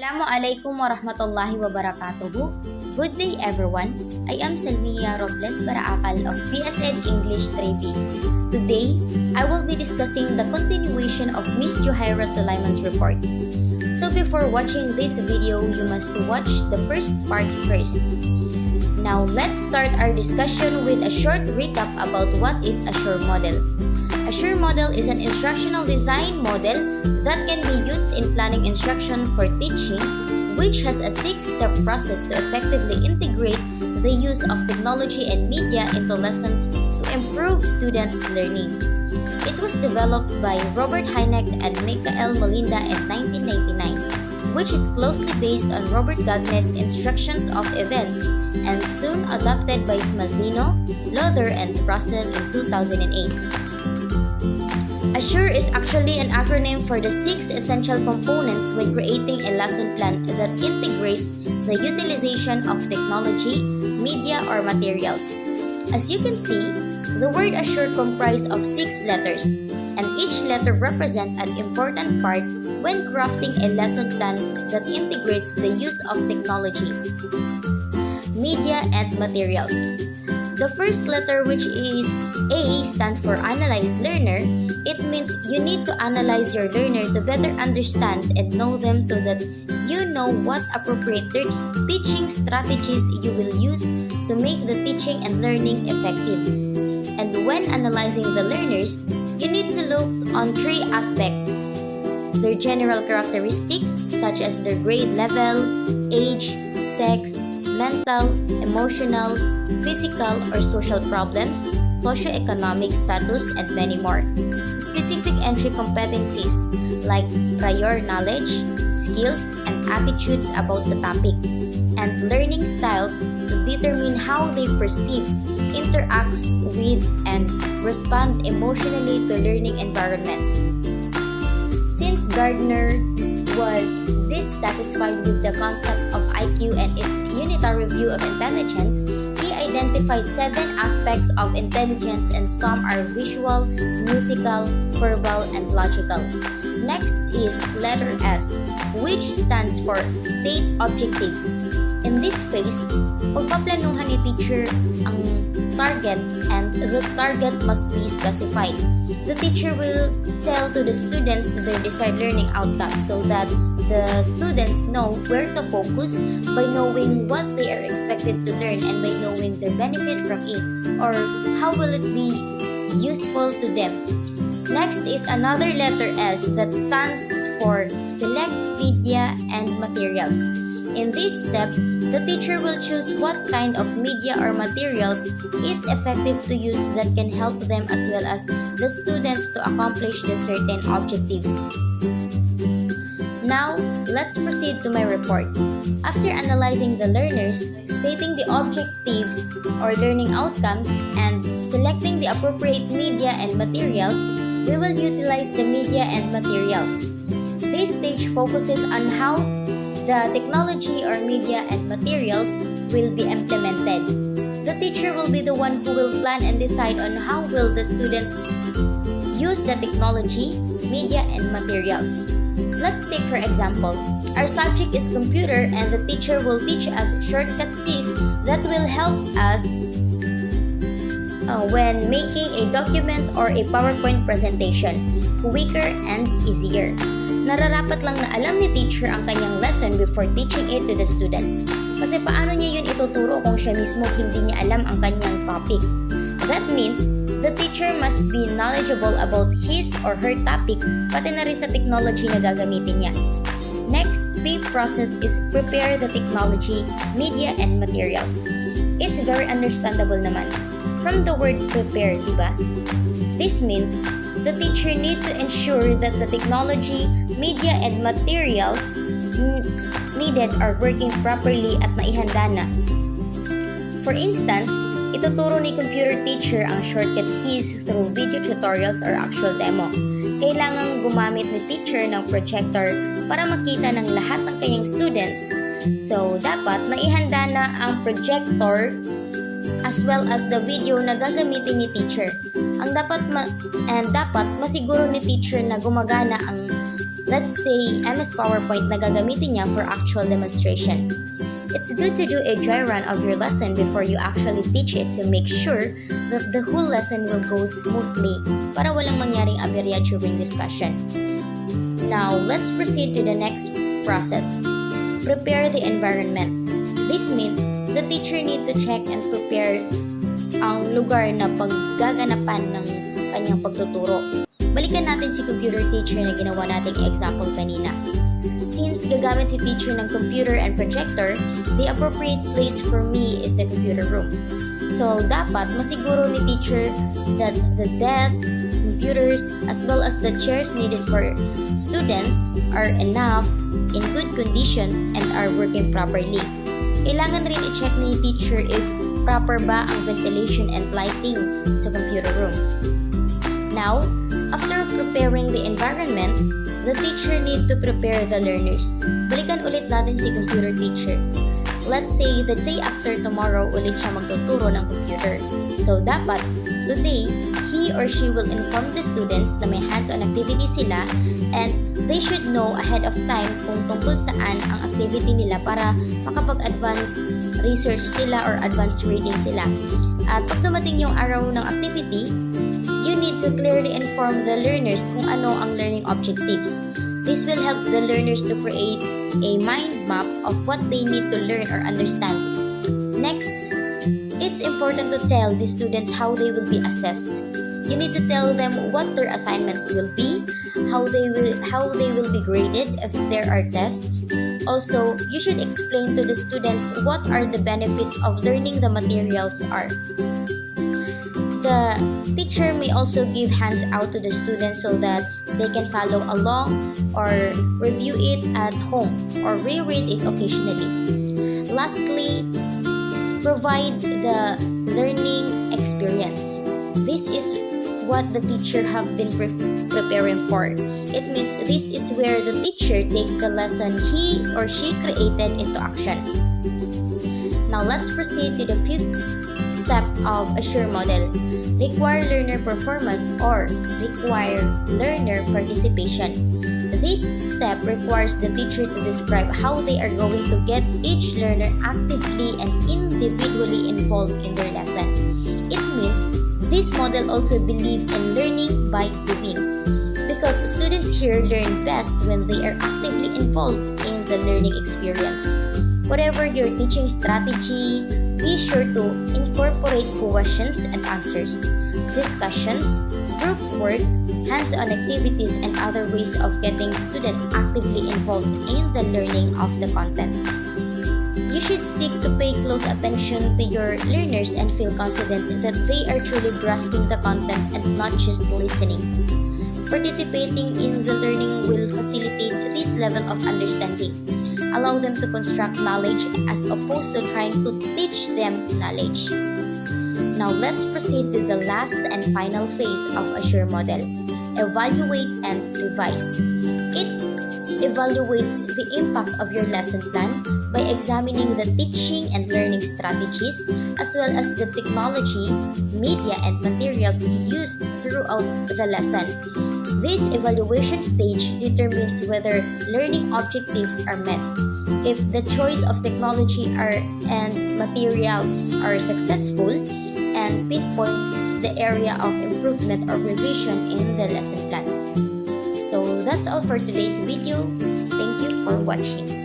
Assalamualaikum warahmatullahi wabarakatuh. Good day everyone. I am Salmiya Robles Bara-acal of PSN English 3B. Today, I will be discussing the continuation of Miss Johaira Sulaiman's report. So before watching this video, you must watch the first part first. Now, let's start our discussion with a short recap about what is a Sure model. A Sure model is an instructional design model that can be used in planning instruction for teaching, which has a 6-step process to effectively integrate the use of technology and media into lessons to improve students' learning. It was developed by Robert Hynek and Michael Molinda in 1999, which is closely based on Robert Gagne's instructions of events and soon adopted by Smaldino, Lother, and Russell in 2008. Assure is actually an acronym for the 6 essential components when creating a lesson plan that integrates the utilization of technology, media, or materials. As you can see, the word Assure comprises of 6 letters, and each letter represents an important part when crafting a lesson plan that integrates the use of technology, media, and materials. The first letter, which is A, stands for Analyze Learner. It means you need to analyze your learner to better understand and know them so that you know what appropriate teaching strategies you will use to make the teaching and learning effective. And when analyzing the learners, you need to look on 3 aspects: their general characteristics such as their grade level, age, sex, mental, emotional, physical or social problems, socioeconomic status, and many more. Specific entry competencies like prior knowledge, skills, and attitudes about the topic, and learning styles to determine how they perceive, interacts with, and respond emotionally to learning environments. Since Gardner was dissatisfied with the concept of IQ and its unitary view of intelligence, he identified 7 aspects of intelligence, and some are visual, musical, verbal, and logical. Next is letter S, which stands for State Objectives. In this phase, pagpaplanuhan ni teacher ang target, and the target must be specified. The teacher will tell to the students their desired learning outcomes so that the students know where to focus by knowing what they are expected to learn and by knowing their benefit from it or how will it be useful to them. Next is another letter S that stands for Select Media and Materials. In this step, the teacher will choose what kind of media or materials is effective to use that can help them as well as the students to accomplish the certain objectives. Now, let's proceed to my report. After analyzing the learners, stating the objectives or learning outcomes, and selecting the appropriate media and materials, we will utilize the media and materials. This stage focuses on how the technology or media and materials will be implemented. The teacher will be the one who will plan and decide on how will the students use the technology, media, and materials. Let's take for example, our subject is computer and the teacher will teach us shortcut keys that will help us when making a document or a PowerPoint presentation, quicker and easier. Nararapat lang na alam ni teacher ang kanyang lesson before teaching it to the students. Kasi paano niya yun ituturo kung siya mismo hindi niya alam ang kanyang topic? That means, the teacher must be knowledgeable about his or her topic, pati na rin sa technology na gagamitin niya. Next, big process is prepare the technology, media, and materials. It's very understandable naman. From the word prepare, diba? This means, the teacher need to ensure that the technology, media, and materials needed are working properly at naihanda na. For instance, ituturo ni computer teacher ang shortcut keys through video tutorials or actual demo. Kailangang gumamit ni teacher ng projector para makita ng lahat ng kanyang students. So, dapat naihanda na ang projector as well as the video na gagamitin ni teacher. Dapat masiguro ni teacher na gumagana ang let's say MS PowerPoint na gagamitin niya for actual demonstration. It's good to do a dry run of your lesson before you actually teach it to make sure that the whole lesson will go smoothly para walang mangyaring aberya during discussion. Now, let's proceed to the next process. Prepare the environment. This means the teacher need to check and prepare ang lugar na paggaganapan ng kanyang pagtuturo. Balikan natin si computer teacher na ginawa nating example kanina. Since gagamit si teacher ng computer and projector, the appropriate place for me is the computer room. So, dapat masiguro ni teacher that the desks, computers, as well as the chairs needed for students are enough, in good conditions, and are working properly. Kailangan rin i-check ni teacher if proper ba ang ventilation and lighting sa computer room. Now, after preparing the environment, the teacher need to prepare the learners. Balikan ulit natin si computer teacher. Let's say the day after tomorrow ulit siya magtuturo ng computer. So dapat, today, he or she will inform the students na may hands-on activity sila and they should know ahead of time kung tungkol saan ang activity nila para makapag-advance research sila or advanced reading sila. At pag dumating yung araw ng activity, you need to clearly inform the learners kung ano ang learning objectives. This will help the learners to create a mind map of what they need to learn or understand. Next, it's important to tell the students how they will be assessed. You need to tell them what their assignments will be, how they will be graded if there are tests. Also, you should explain to the students what are the benefits of learning the materials are. The teacher may also give hands out to the students so that they can follow along or review it at home or reread it occasionally. Lastly, provide the learning experience. This is what the teacher have been preparing for. It means this is where the teacher takes the lesson he or she created into action. Now let's proceed to the fifth step of Assure model. Require learner performance or require learner participation. This step requires the teacher to describe how they are going to get each learner actively and individually involved in their lesson. It means this model also believes in learning by doing, because students here learn best when they are actively involved in the learning experience. Whatever your teaching strategy, be sure to incorporate questions and answers, discussions, group work, hands-on activities, and other ways of getting students actively involved in the learning of the content. You should seek to pay close attention to your learners and feel confident that they are truly grasping the content and not just listening. Participating in the learning will facilitate this level of understanding. Allow them to construct knowledge as opposed to trying to teach them knowledge. Now let's proceed to the last and final phase of Assure model. Evaluate and revise. It evaluates the impact of your lesson plan by examining the teaching and learning strategies as well as the technology, media, and materials used throughout the lesson. This evaluation stage determines whether learning objectives are met, if the choice of technology and materials are successful, and pinpoints the area of improvement or revision in the lesson plan. So that's all for today's video. Thank you for watching.